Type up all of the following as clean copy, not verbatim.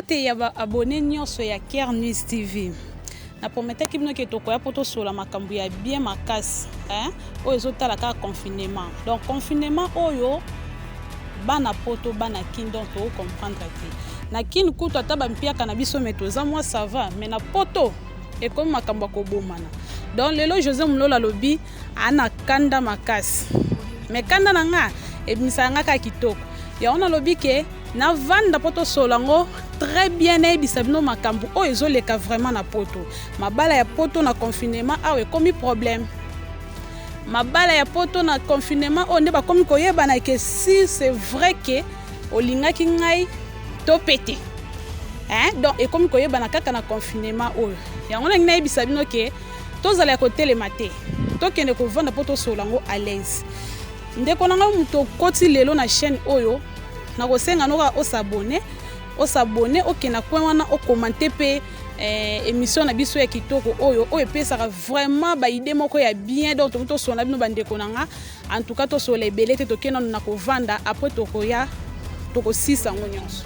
te ya ba abonné nyonso ya Care News TV. Na promete ki bino ke tokoya poto sola makambo ya bien makasi, oyo ezotala ka confinement. Donc confinement oyo bana poto bana kin donc to comprendre te. Na kin kutu ata ba mpiaka na biso metoza moi ça va, mais na poto e comme makambo ko bomana. Donc lelo José Mulola lobi ana kanda makasi. Mais kanda nanga e bisanga ka kitoko. Ya ona lobi ke na vanda poto solango très bien et bisabino makambu o ezoleka vraiment na poto. Mabala ya poto na confinement awe komi problème. Mabala ya poto na confinement on ba komi koyeba na ke si c'est vrai que olingaki ngai to pété. Donc et komi koyeba na kaka na confinement o. Ya ona ngai bisabino ke tozala ya côté le matin. To kende ko vanda poto solango à l'aise. Ndeko nanga muto koti lelo na chaîne oyo na kosenga noka osabone okena kwa wana okomante pe émission na biso ya kitoko oyo pesaka vraiment ba idée moko ya bien donc to sona bino bandeko nanga en tout cas to so les belete to kena na ko vanda après to koya to ko sisa ngonyonso.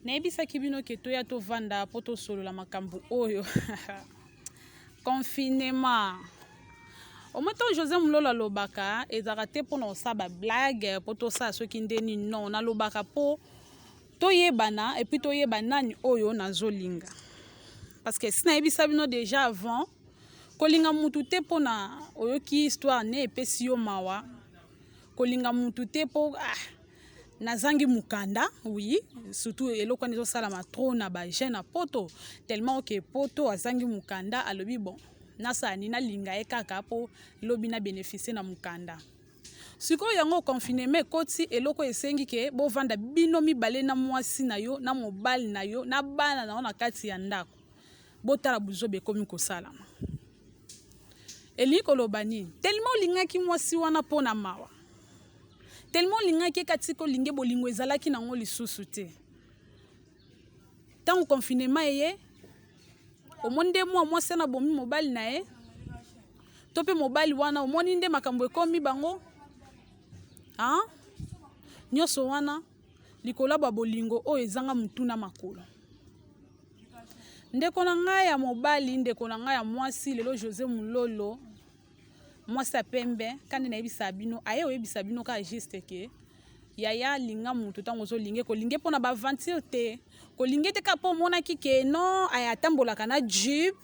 Nebisa kibino ke toya to vanda poto solo la makambu oyo confinement au moment José Mulola lobaka ezaka te pona osaba blague poto sa soki ndeni non na lobaka po toyebana et puis toyebana nani oyo nazolinga parce que sina ebisa bino déjà avant kolinga mutu te pona oyo ki histoire ne epesi yo mawa kolinga mutu te po nazangi mukanda, oui, surtout eloko nizo salama trop na ba jeune na poto tellement que poto azangi mukanda alobi bon nasa ni na linga e kaka po lobi na bénéficier na mukanda. Siko yango confinement koti eloko esengi ke bo vanda bino mibale na mwasi na yo na mobile na yo na bana na kati ya ndako. Botala buzobe komi ko salama. Eliko lobani tellement linga ki mwasi wana pona mawa. Tellement linga ke katiko linge bolingo ezalaki nango lisusu te. Tant confinement eye au monde moi c'est na bomi mobile na e tope mobile wana au monde nde makambo ekomi bango nyoso wana likola ba bolingo o ezanga mutuna makolo. Ndeko na ngai ya mobile ndeko na ngai ya mwasi lelo José Mulolo moi ça pembe kandi na ebisa bino aye oyebisa bino ka juste ke yaya linga mutu tango zo linge ko linge pona ba aventure te ko linge te ka po mona kike non aya tambola kana jupe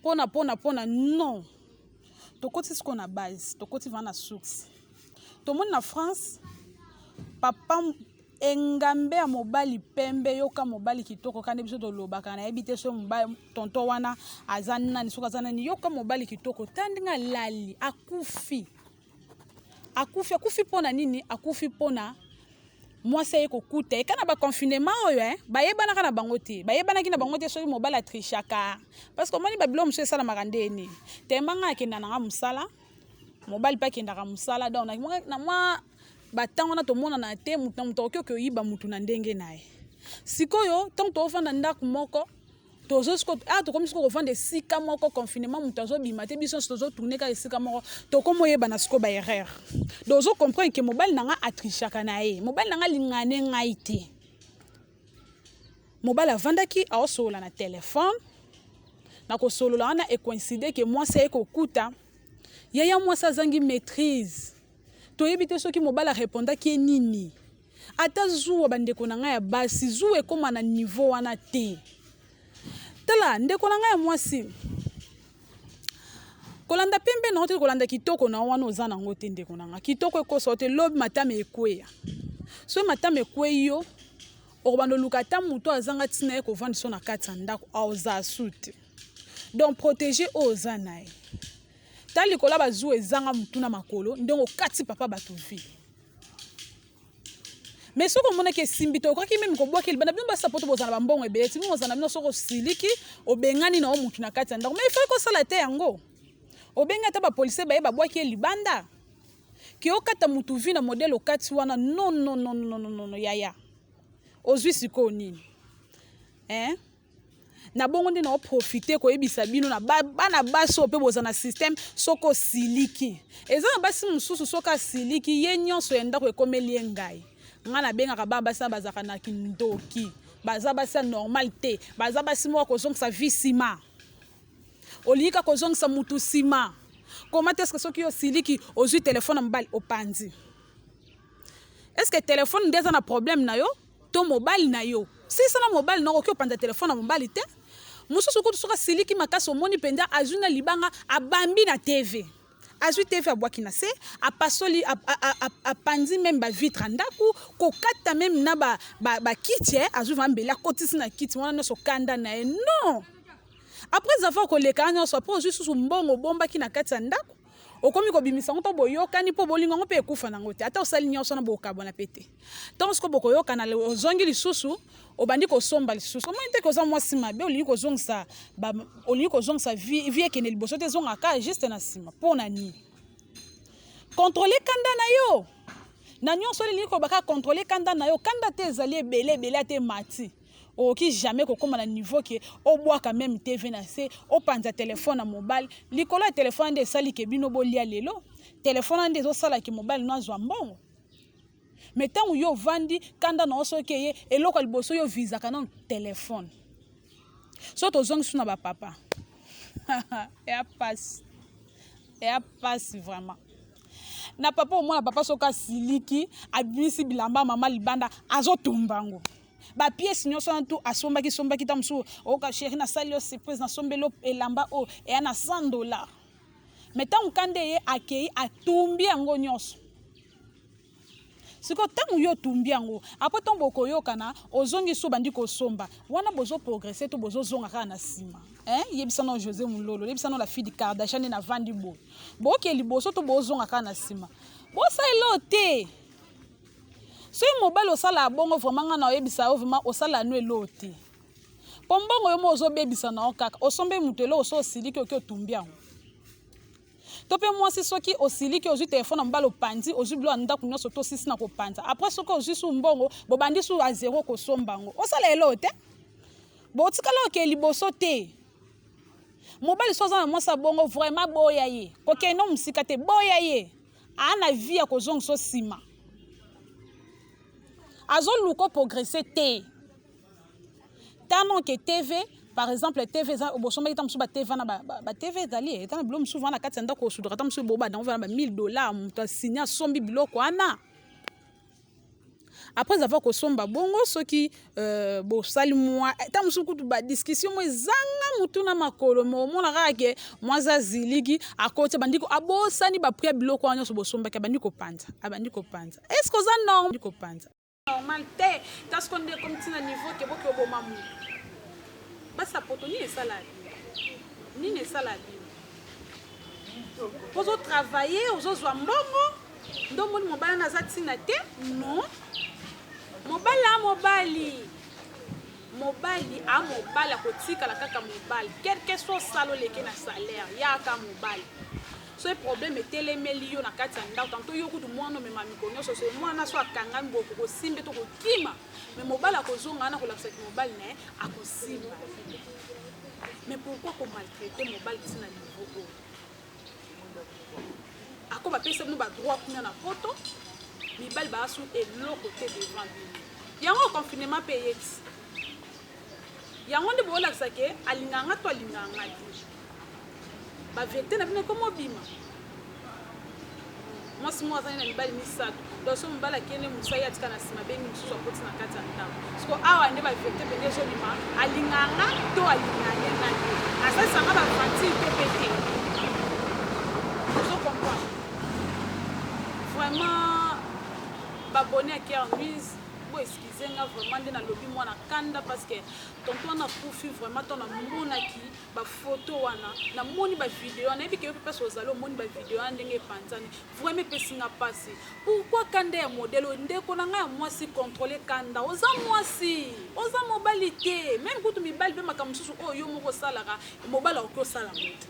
pona non to koti ce qu'on a base to koti vana source to monde na France papa engambe ya mobali pembe yoka mobali kitoko kande biso to lobaka na ebite so mobali tonto wana azana ni soka azana ni yoka mobali kitoko tandinga lali akufi pona nini akufi pona mwasi eko kuta e kana ba confinement oyo bayebana kana bango te bayebana kina bango te so mobali atrishaka parce que moni babilo mso sala makandeni tembanga akenda na musala mobali pa kenda ka musala donc na moi batango na tomona na te mutu okyo yiba mutu na ndenge nae sikoyo tant to ofanda ndako moko tozo sko to comme sko ofanda sika moko confinement mutu azo bimate biso tozo tourner ka sika moko to komo yeba na sko ba erreur dozo comprendre que mobile nanga atrishaka nae mobile nanga lingane ngai te mobile avandaki aosola na téléphone na ko solola wana e coïncider que moi c'est ekokuta yaya moi sa zangi maîtrise to yebite soki mobala répondaki ki nini ata zuwa bandeko na ngai ya basi zuwa ekoma na niveau wana te tala ndeko na ngai ya mwasi kolanda pembe na ote kolanda kitoko na wana ozana ngo te ndeko na ngai kitoko ekoso te lobi matame ekweya so matame ekweyo okobanda luka ta moto azanga tina ye kovanda so na kati ya ndako aoza sute. Donc protéger oza na ye ta likolo bazwi ezanga mutu na makolo ndenge okati papa bato vie. Mais ce qu'on a que simbito kwa kimi mkoboa kile bana bimba sapoto bozana bambongo ebele ti bozana bino soko siliki obengani na omuntu na kati ndako mais il faut ko sala te yango obenga ta ba police ba yeba bwaki libanda ki okata mutu vi na modèle okati wana non non non non non non yaya ozwi siko nini na bongo ndi na profiter ko yebisa bino na bana baso pe bozana système soko siliki ezana basi mususu soka siliki ye nyonso ya ndako ekomeli ngai ngana benga ka basa bazaka na kindoki baza basa normal te baza basi mo ko zonga sa vie sima olika ko zonga sa mutu sima comment est-ce que soki yo siliki ozui téléphone mbali opanzi est-ce que téléphone ndeza na problème na yo to mobile na yo si ça na mobile na ko panda téléphone na mobile te mususu ko soka siliki makaso moni penda azuna libanga abambi na TV azui TV abwaki na se apasoli apanzi même ba vitre ndaku ko kata même na ba kiti azui vambela kotisi na kiti wana no so kanda na e non après avoir ko leka nyo so po juste su mbongo bomba ki na kati ndaku okomi ko bimisa ngo to boyokani po bolingo ngo pe ekufa nango te ata osali nyo so na bokabona pete tant ce ko bokoyoka na ozongi lisusu obandi ko somba lisusu mo inte ko za mwa sima be olingi ko zongsa ba olingi ko zongsa vie ke ne liboso te zonga ka juste na sima pona ni contrôler kanda na yo na nyonso olingi ko baka contrôler kanda na yo kanda te ezali ebele ate mati oki jamais ko koma na niveau ke obwaka même TV na se opanza téléphone na mobile likolo ya téléphone de sali ke bino bolia lelo téléphone ande zo sala ki mobile no azwa mbongo mais tant yo vandi kanda na oso ke ye eloko liboso yo visa kana téléphone so to zong suna ba papa et passe vraiment na papa au moins papa soka siliki abisi bilamba mama libanda azotumbango ba pièce nyonso na tu asombaki tamsu o ka chéri na sali o surprise na sombelo elamba o e na $100 mais tant kande ye akei atumbi yango nyonso siko tangu yo tumbi yango après ton boko yo kana ozongi so bandi ko somba wana bozo progresser to bozo zonga kana na sima yebisa no José Mulolo yebisa no la fille de Kardashian na vandi bo ke liboso to bozo zonga kana na sima bo sa elote so mobile osala bongo vraiment na yebisa vraiment osala no elote pombongo yo mo zo bebisa na okaka osombe mutelo oso siliki oki otumbi yango tope mwasi soki osiliki ozwi téléphone mbalo panzi ozwi blo anda kunyo soto sisi na kopanza après soki ozwi su mbongo bobandi su a zéro ko sombango osala elote bo tikala oke liboso te mobile soza na mwasa bongo vraiment boya ye koke no musika te boya ye ana vie ya kozong so sima azo luko progresser te tano ke TV par exemple TV za obosomba kitam suba TV na ba TV dali etana blom souvent na katenda ko sudra tam su boba dans ba $1000 muta signa sombi biloko ana après avoir ko somba bongo soki bo sali moi tam su kutu ba discussion mo zanga mutu na makolo mo mona rake mwaza ziligi akote bandiko abosani ba priya biloko anyo so bosomba ka bandiko panza est-ce que ça normal ko panza normal te parce qu'on est comme tina niveau ke boki oboma mu basa poto ni salade pozo travailler ozozwa mbongo ndombo ni mobile na zatina te non mobile akotika la kaka mobile quel que soit salo leke na salaire ya ka mobile so e problème etelemeli yo na kati ya ndako tanto yo kutu mwana mema mikonyo so mwana so akanga mboko ko simbe to ko kima mais mobile akozonga na ko lakisa mobile ne akosimba mais pourquoi ko maltraiter mobile tina niveau ako ba pesa no ba droit kuna na photo mibali ba su eloko te devant lui yango confinement payé yango ndi bola kisake alinganga to alinganga ba vérité na bino comme bima moi si moi na mibali misatu donc so mbala kene musaya atika na sima bengi mususu akoti na kati ya ndako siko awa nde ba vérité bende so bima alinganga to alinganga na ye asa sanga ba fanti ppt so comprendre vraiment babonné à Cœur Nuise bo excusez nga vraiment nde na lobi mwana kanda parce que tonton wana kufi vraiment ton amonaki ba photo wana na moni ba vidéo na yebi ke pe so zalo moni ba vidéo ndenge panzani vraiment pesinga passe pourquoi kanda ya modèle ndeko na nga ya mwasi contrôler kanda oza mwasi oza mobilité même kutu mibali pe makamususu oyo moko salaka mobala okyo sala moto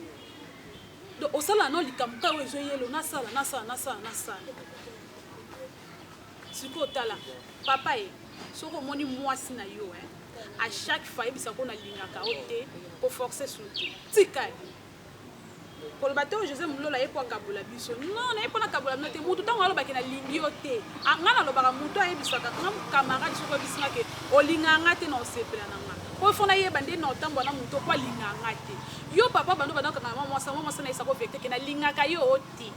donc osala no likamka wezo yelo na sala siko tala papa e soko moni mwasi na yo à chaque fois ebisa ko na lingaka ote ko forcer sur tika pour le bateau José Mulola e po kabola biso non na e po na kabola note mutu tango alo bakina lingi ote ngana lo baka mutu ayebisa ka ngam camarade soko bisinga ke olinganga te na osepela na nga ko fona yeba nde na otambo na mutu ko linganga te yo papa bando bana ka mama mwasa na isako vecte ke na lingaka yo ote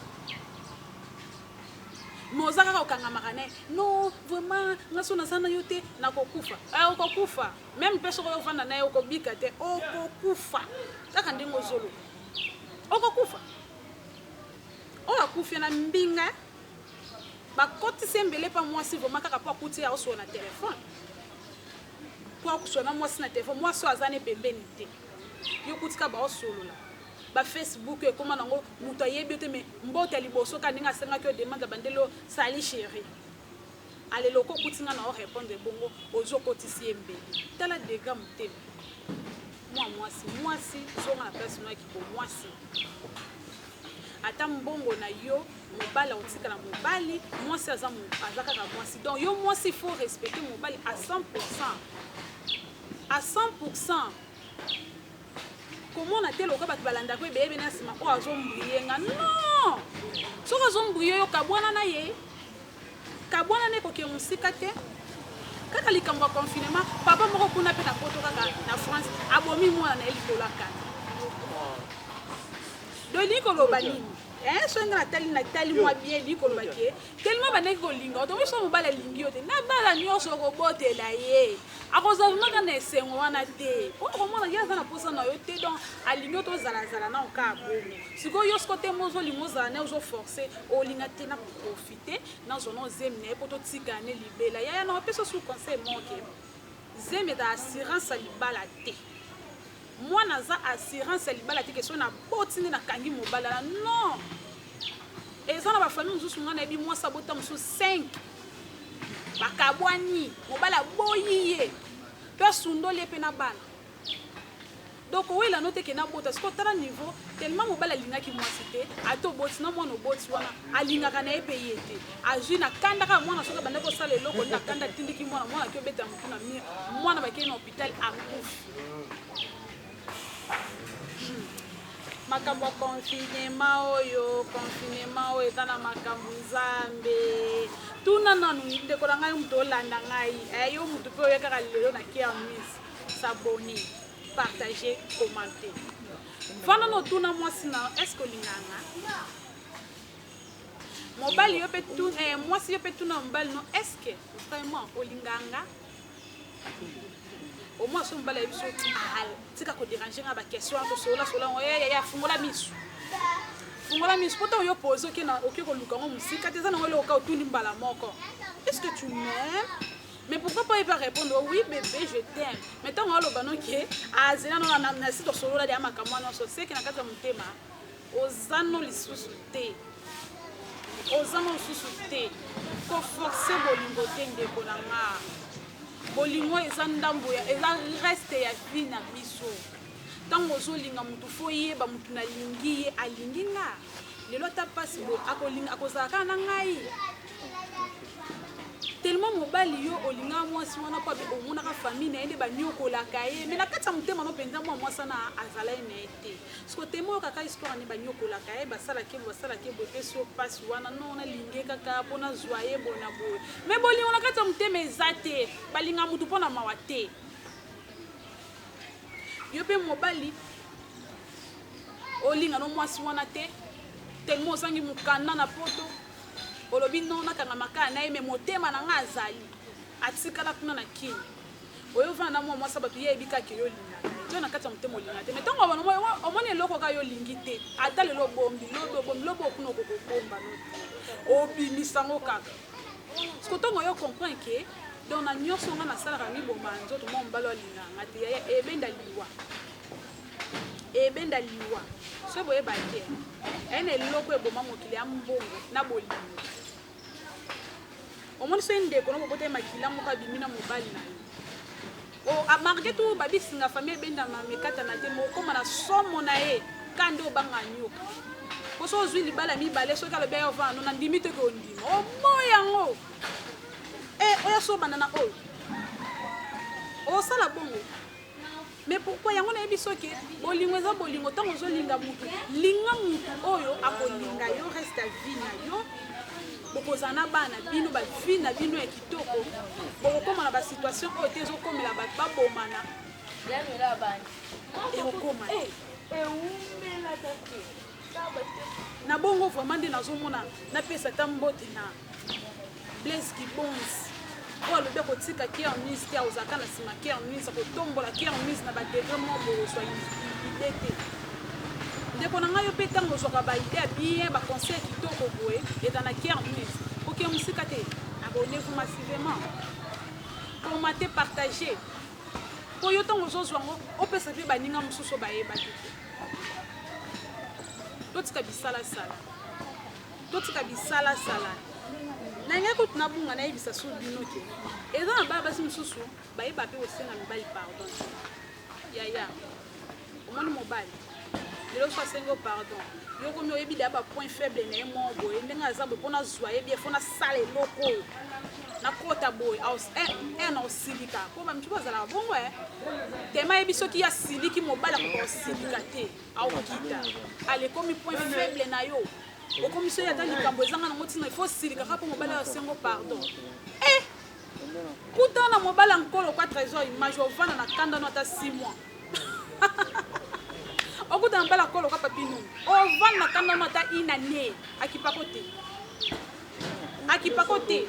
mozaka ka okangama kana non vraiment ngaso na sana yote na kokufa okokufa même personne ko vanda na yo kobika te okokufa kaka ndingo zolo okokufa okufa na mbinga bakoti sembele pa mwasi vraiment kaka po akuti ya oso na telefone po akusona mwasi na telefone mwasi azane pembeni te yo kutika ba osolola ba Facebook e koma nango muto ayebi te me mbota liboso ka ninga senga ke demande bandelo sali chérie ale loko kutinga na o répondre bongo ozo kotisi embe tala dega mutema mwasi zonga na personne qui pour mwasi ata mbongo na yo mobala otika na mobali mwasi azaka ka mwasi donc yo mwasi faut respecter mobali à 100%. Comment on a tel au cas balanda ko bebe na sima o azombriye nga non soko azombriye yo kabwana na ye kabwana ne ko ke musika te kaka likambo confinement papa moko kuna pe na poto kaka na France abomi mwana na elikola kana do likolo banini so nga na tali mwa bien likolo bakie tellement baneki ko linga to so mobala lingi yo te na bala nyonso ko botela ye akozaluma kana esengo wana te okomona yaza na posa na yo te donc alingi to zala na oka bongo siko yo skote mozo limoza na ozo forcer olinga te na profiter na zona zemne poto tika ne libela ya na peso sous conseil monke zeme da assurance libala te moi naza assurance libala te question na botini na kangi mobala non ezana ba famille mususu ngana ebi moi sabota musu 5 bakabwani mobala boyiye pe sundole pe na bana donc oui la note ke na bota parce que tala niveau tellement mobala lingaki mwasi te ato boti na mwana boti wana alingaka na epeye te azui na kanda ka mwana soka banda ko sala eloko na kanda tindiki mwana ki obeta mutu na mire mwana bakeni na hôpital akufi makambo confinement oyo eza na makambo nzambe tuna nanu ndeko na ngai mutu olanda ngai yo mutu pe oyo kaka lelo na kia mise s'abonner partager commenter vana no tuna mwasi na est-ce que olinganga mobali yo pe tuna mwasi yo pe tuna mobali no est-ce que vraiment olinganga au moins son balai biso tika ko déranger nga ba question to sola ya fungola misu poto yo pose ke na okiko luka ngo musika teza na ngolo ka otuni mbala moko est-ce que tu m'aimes mais pourquoi pas il va répondre oui bébé je t'aime mais tant ngolo bano ke azena no na sito solola ya makamwa no so c'est que na kata mutema ozano lisusu te ko forcer bolingo tende konanga bolingo eza ndambo ya eza reste ya vie na biso tango ozolinga mutu fo yeba mutu na lingi ye alingi nga lelo ta pasi bo akolinga akozaka na ngai tellement mobali yo olinga mwasi wana pa be omona ka famille na ende banyokolaka ye mais na kati ya motema no penza mwasi na azala na ete siko temo kaka histoire ne banyokolaka ye basala ke bo pe so pasi wana non na linge kaka pona zoye bona boye mais bolingo na kati ya motema ezate balinga mutu pona mawate yo pe mobali olinga no mwasi wana te tellement osangi mukanda na poto olobi non nakanga makala na ye me motema na nga azali atikala kuna na kini oyo vana mwa mwasi bato yebi kaka yo linga yo na kati ya motema olinga te mais ntango omoni eloko kaka yo lingi te ata lelo bombi lobo okuna okokobomba no obimisango kaka siko ntongo yo comprendre ke donc na nyonso nga nasalaka miboma nzoto mwa mobali alinganga te yaya ebenda liwa so boyeba te ene eloko eboma mokili ya mbongo na bolingo omoni so ndeko no bokota makila moko abimi na mobali na yo amarke tu babisinga famille ebenda mamekata na te mokoma na somo na ye kande obanga nyoka poso ozwi libala mibale soki alobi ayo vano na ndimi te ke ondima omoyi yango oyo sobanda na oyo osala bongo mais pourquoi yango nayebi soki bolingo eza bolingo ntango ozolinga mutu linga mutu oyo akolinga yo reste a vie na yo bokozala na bana bino bavi na bino ya kitoko bokokóma na basituation oyo te ezokomela bato babomana ekokóma na bongo vraiment nde nazomona napesa ta mbote na Blaise Kibonzi oyo alobi akotika kermis te ozalaka na nsima kermis akotombola kermis na badegre mwa bozwa ide te ndeko na ngai yo mpe ntango ozwaka baide ya bien baconseil kitoko boye eza na kermis oke mosika te abonnez-vous massivement koma te partage po yo ntango ozozwa yango opesa mpe baninga mosusu bayeba te totika bisalasala nange kutu nabunga nayebisa so bino ke eza na bana basi mosusu bayeba mpe kosenga mibali pardon yaya omoni mobali lelo so asengi o pardon yo komi oyebi deya bapoint faible na ye moko boye ndenge aza boye mpo nazwa ye bien fo nasala eloko oyo nakota boye na osilika mpo bamitu bazalaka bongo tema yebi soki ye asiliki mobali akoka osilika te aokita alekomi point faible na yo okomi so ye ata likambo ezanga nango ntina ifo osilikaka mpo mobali asengo pardon kuta na mobali ankolo kwa trésor image ovanda na kanda no ata 6 mois okuta na mobali ankolo kwa papi nunu ovanda na kanda no ata 1 année akipako te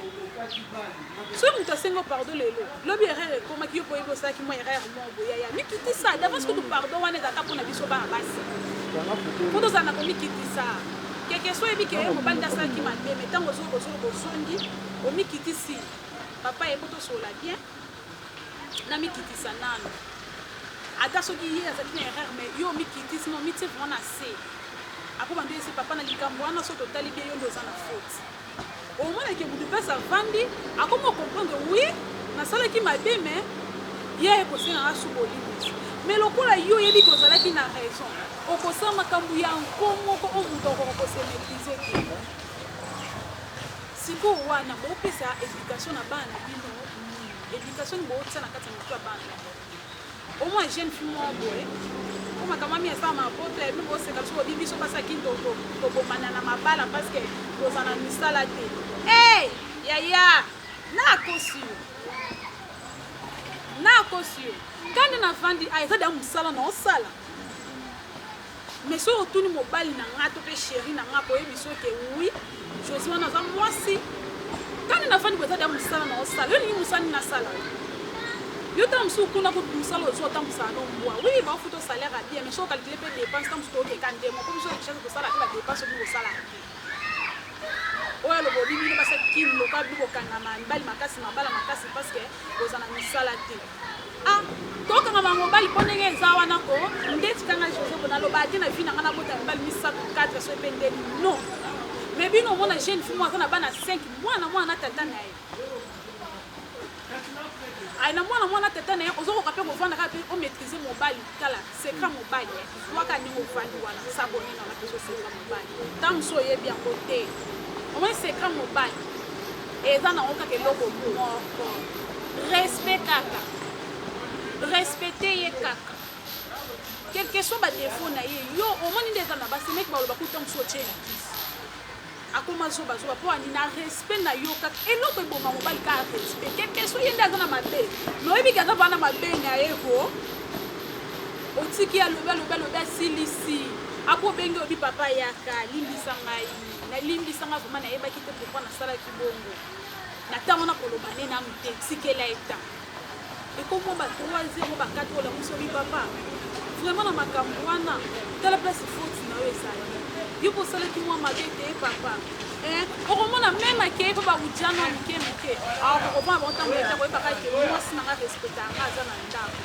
soki moto asengo pardon lelo lobi erreur ekomaki yo po yebi osalaki mwa erreur mo boyaya mikitisa davance kutu pardon wana ezalaka mpona biso bana basi po tozala na komikitisa keke so yebi ke mobali nde asalaki mabe me ntango ozongi omikitisi papa ye po tosola bien na mikitisa nano ata soki ye azalaki na erreur me yo omikitisi no omitie vraimen na se apo bando esi papa na likambo wana so totali bien yo nde oza na faute omonake butu mpasi avandi akoma comprendre oui nasalaki mabe me ye ekosengaka su bolingo mais lokola yo yebi ke ozalaki na raison okosala makambo ya nkomoko oyo moto okoka kosemetrize te sikoyo wana boopesa éducation na bana na bino éducation ni bootisa na kati ya motu ya bana omwa jeune fille moko boye po makambo ami asala mapoto ebi boseka biso bobi biso basaki tobomana na mabala parceke toza na misala te yaya nakosi yo kande navandi eza da mosala na osala mais soki otuni mobali na nga to mpe chéri na nga koyebi soki wi josi wana aza mwasi kande navandi boeza da mosala na osala yo ningi mosala nasala yo tala mosusu kuna kutu mosala ozwi otambusala no mbwa wi baofuta osalaire bien mais soki okalkile mpe dépense ta mosusu tookeka ndemo po biso echance kosala te badépense obi kosala oyo aloba obi bino basakini loka bi kokangama mibali makasi mabala makasi parceke oza na misala te tokangama mobali mpo ndenge eza wana ko nde tikanga jose bona aloba ate na vi nanga nabota mibali misato 4 so epe ndeni non mais bino omona jeune fille mo aza na bana 5 mwana na tata na ye na mwana tata na ye ozokoka mpe kovanda kaka mpe omaîtrise mobali tala secret mobali zwaka ndenge ovandi wana sabonena wana mpe so secret mobali ta mosu oyebi yango te omoi secret mobali eza nango kaka eloko moko respect kaka respecte ye kaka quelque soit badefo na ye yo omoni nde eza na basemeki baloba kuta mosu otie likisi akoma zobazoba mpo ani na respect na yo kaka eloko eboma mobali kaka respect quelque soit ye nde aza na mabe noyebiki aza bana mabe na ye ko otiki alobi asilisi apo obengi obi papa yaka limbisa ngai nalimbisanga vraimen nayebaki te pourkui nasalaki bongo na ntango nakoloba nde nanu te sikela eta ekomo ba 3-0 ba 4 olamusi obi papa vraiment na makambo wana tala place faute na yo ezali yo kosala ki mwa mabe te papa okomona même akei mpo baudiano moke moke akokomona bango ntango ete koyebaka ete mwasi nanga respecte anga aza na ndako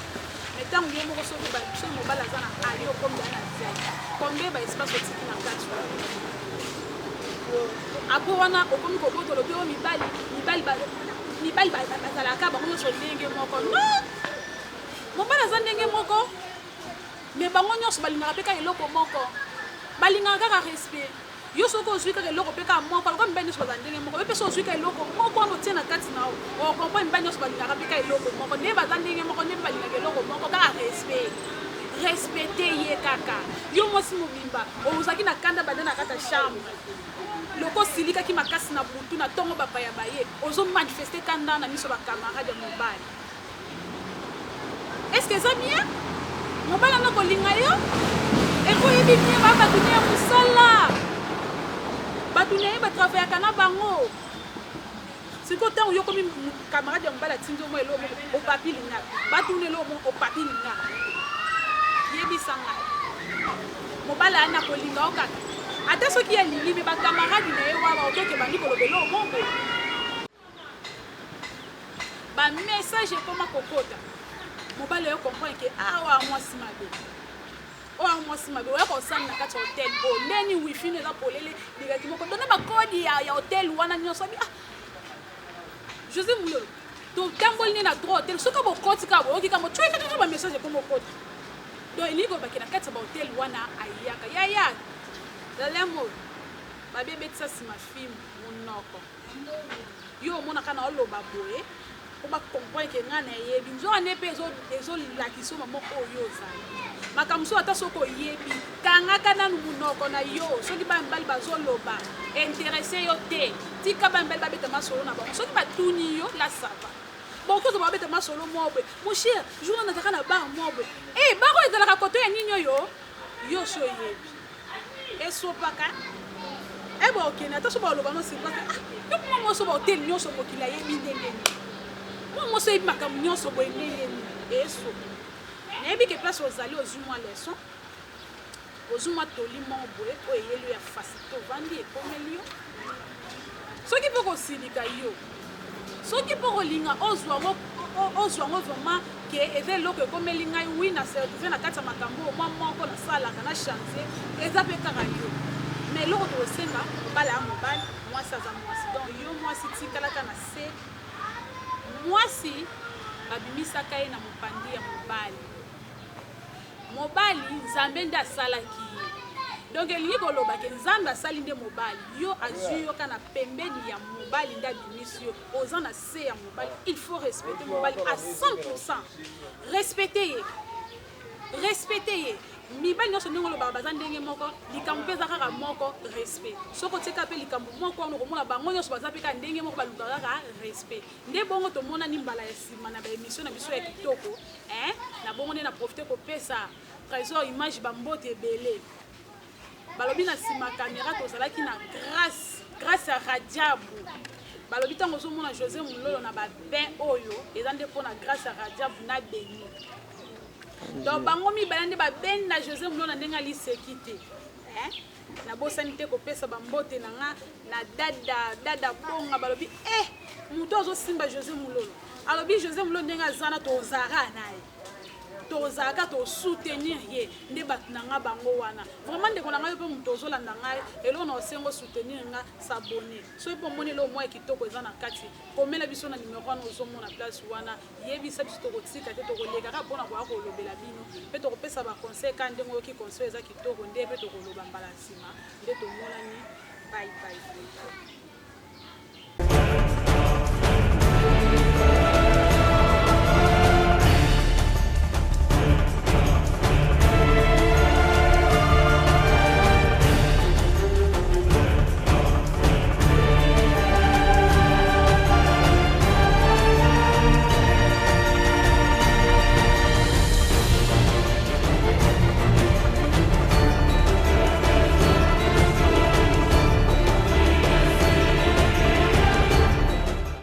me ntango ye moko soki biso mobali aza na ali okombi na zai kombe baespace otiki na kati apo wana okomi kobotola ope o mibali bazalaka bango nyonso ndenge moko non mobali aza ndenge moko me bango nyonso balingaka mpe kaka eloko moko balingaka kaka respect yo soki ozwi kaka eloko mpe kaka moko aloko mibali nyonso baza ndenge moko yo mpe so ozwi kaka eloko moko wana otie na kati na yo okompo mibali nyonso balingaka mpe kaka eloko moko nde baza ndenge moko nde balingaka eloko moko kaka respect respecte ye kaka yo mwasi mobimba ozalaki na kanda bande na kati ya chambre loko silikaki makasi na butu na ntongo bapaya baye ozomanifeste kanda na miso bacamarade ya mobali estce eza bien mobali ana kolinga yo ekoyebi bien bato na ye mosala bato na ye batravayaka na bango siko ntango yokomi camarade ya mobali atindi omo elo opapi lingaka batuna elo omo opapi lingaka yebisanga mobali ana kolinga o kaka ata soki alingi me bacamarade na ye wana otoke bandi kolobela omongo bamessage ekoma kokota mobali oyo comprendre ke awa mwasi mabe oyo mwasi mabe oyo kosala na kati ya hotel ndeni wifi eza polele likaki moko dona bakodi ya hotel wana nyonso abi José Mulolo totamboli nde na droit hotel soki bokoti kaka boyoki kaka tsoyekaka bamessage ekoma okota donc elingi kobaki na kati ya bahotel wana ayaka yaya lalemo babebetisa nsima filme monoko yo omonaka na oloba boye po bakomprendre ke ngai na yebi nzoka nde mpe ezolakisa mama moko oyo ozali makambo so ata soki oyebi kangaka nanu monoko na yo soki bamibali bazoloba interese yo te tika bamibali babeta masolo na bango soki batuni yo la sava bokozo babeta masolo mobwe mocher journal nazaka na bar mobwe bako ezalaka koto ya nini oyo yo so oyebi esopaka okende ata so baloba no sirpase yo mwa moso bahotel nyonso mokili ayebi ndenge mwa moso oyebi makambo nyonso boye ndenge eso nayebi ke place ozali ozwi mwa leson ozwi mwa toli moko boye oyo eyeli yo ya fasite ovandi ekomeli yo soki mpo kosilika yo soki mpo kolinga ozwango vraiment ke eza eloko ekomeli ngai wi na service na kati ya makambo omwa moko nasalaka na chantier eza mpe kaka yo mais eloko tokosenga mobali ya mobali mwasi aza mwasi donc yo mwasi tikalaka na se mwasi babimisaka ye na mopandi ya mobali nzambe nde asalaki ye donc elingi koloba ke nzambe asali nde mobali yo azwi yo kana pembeni ya mobali nde abimisi yo oza na se ya mobali il faut respecter mobali à 100%. Respecter ye mibali nyonso ndenge olobaka baza ndenge moko likambo mpe eza kaka moko respect soki otika mpe likambo moko wana okomona bango nyonso baza mpe kaka ndenge moko balukaka kaka respect nde bongo tomonani mbala ya nsima na baémission na biso ya kitoko na bongo nde na profite kopesa trésor image bambote ebele balobi na nsima caméra tozalaki na grâce ya radiabu balobi ntango ozomona José Mulolo na babain oyo eza nde mpo na grâce ya radiabu na beni donc bango mibale nde babeni na José Mulolo na ndenge aliseki te nabosani te kopesa bambote na nga na dada bonga balobi moto azosimba José Mulolo alobi José Mulolo ndenge aza na tozara na ye tozalaka tosoutenir ye nde bato na nga bango wana vraiment ndeko na ngai mpe moto ozolanda ngai eloko na osengo soutenir nga sabone soki mpo omoni eloko mwa kitoko eza na kati komela biso na nimero wana ozomona place wana yebisa biso tokotika te tokolekaka mpona koya kolobela bino mpe tokopesa baconseil ka ndenge oyoki conseil eza kitoko nde mpe tokoloba mbala nsima nde tomonani bye.